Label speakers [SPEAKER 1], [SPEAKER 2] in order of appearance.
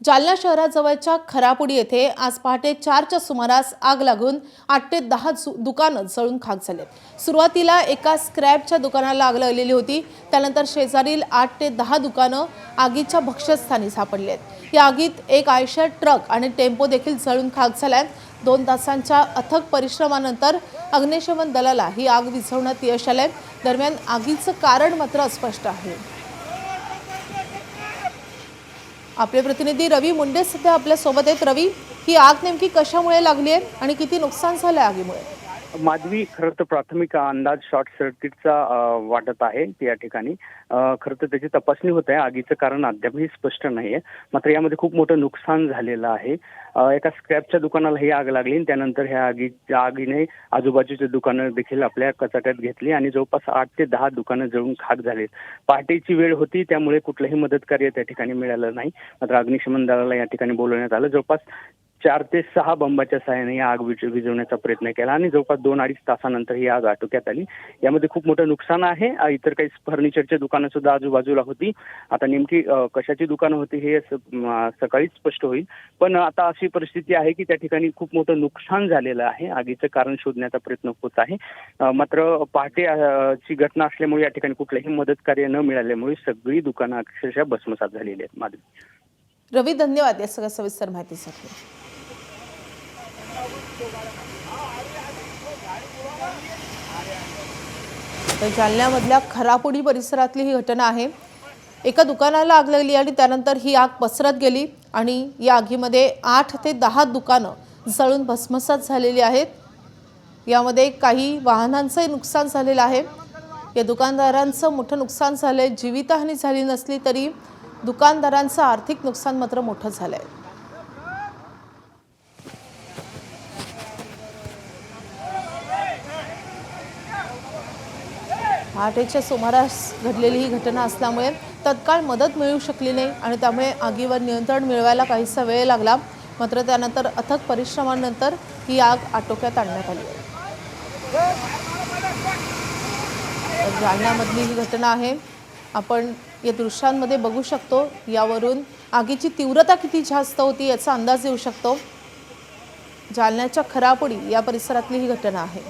[SPEAKER 1] जालना शहराजवळच्या खरापुडी येथे आज पहाटे 4च्या सुमारास आग लागून 8 ते 10 दुकानं जळून खाक झालेत। सुरुवातीला एका स्क्रॅपच्या दुकानाला आग लागलेली होती, त्यानंतर शेजारील 8 ते 10 दुकानं आगीच्या भक्ष्यस्थानी सापडलेत। या आगीत एक आयशर ट्रक आणि टेम्पो देखील जळून खाक झाल्यात। 2 तासांच्या अथक परिश्रमानंतर अग्निशमन दलाला ही आग विझवण्यात यश आले। दरम्यान आगीचं कारण मात्र अस्पष्ट आहे। आपले प्रतिनिधी रवी मुंडे सध्या आपल्या सोबत आहेत। रवी, ही आग नेमकी कशामुळे लागली आहे आणि किती नुकसान झालं आगीमुळे?
[SPEAKER 2] माधवी, खरं तर प्राथमिक अंदाज शॉर्ट सर्किटचा वाटत आहे या ठिकाणी। खरं तर त्याची तपासणी होत आहे। आगीचं कारण अद्यापही स्पष्ट नाहीये, मात्र यामध्ये खूप मोठं नुकसान झालेलं आहे। एका स्क्रॅपच्या दुकानाला ही आग लागली आणि त्यानंतर ह्या आगीने आजूबाजूची दुकानं देखील आपल्या कचाट्यात घेतली आणि जवळपास 8 ते 10 दुकानं जळून खाक झालीत। पहाटेची वेळ होती, त्यामुळे कुठलंही मदत कार्य त्या ठिकाणी मिळालं नाही। मात्र अग्निशमन दलाला या ठिकाणी बोलवण्यात आलं। जवळपास 4 ते 6 बंबाच्या सहाय्याने ही आग विझवण्याचा प्रयत्न केला आणि जवळपास 2-2.5 तासानंतर ही आग आटोक्यात आली। यामध्ये खूप मोठं नुकसान आहे। इतर काही फर्निचरची दुकानं सुद्धा आजूबाजूला होती। आता नेमकी कशाची दुकानं होती हे सकाळीच स्पष्ट होईल, पण आता अशी परिस्थिती आहे की त्या ठिकाणी खूप मोठं नुकसान झालेलं आहे। आगीचं कारण शोधण्याचा प्रयत्न होत आहे। मात्र पहाटे ची घटना असल्यामुळे या ठिकाणी कुठलंही मदत कार्य न मिळाल्यामुळे सगळी दुकानं अक्षरशः भस्मसात झालेली आहेत। माधवी,
[SPEAKER 1] रवी, धन्यवाद या सगळ्या सविस्तर माहितीसाठी। तर जालन्यामधल्या खरापुडी परिसरातली ही घटना आहे। एका दुकानाला आग लागली आणि त्यानंतर ही आग पसरत गेली आणि या आगीमध्ये 8 ते 10 दुकानं जळून भस्मसात झालेली आहेत। यामध्ये काही वाहनांचंही नुकसान झालेलं आहे। या दुकानदारांचं मोठं नुकसान झालंय। जीवितहानी झाली नसली तरी दुकानदारांचं आर्थिक नुकसान मात्र मोठं झालंय। पहाटेच्या सुमारास घडलेली ही घटना असल्यामुळे तत्काळ मदत मिळू शकली नाही आणि त्यामुळे आगीवर नियंत्रण मिळवायला काहीसा वेळ लागला। मात्र त्यानंतर अथक परिश्रमानंतर ही आग आटोक्यात आणण्यात आली। जालन्यामधली ही घटना आहे। आपण या दृश्यांमध्ये बघू शकतो। यावरून आगीची तीव्रता किती जास्त होती याचा अंदाज येऊ शकतो। जालन्याच्या खरापुडी या परिसरातली ही घटना आहे।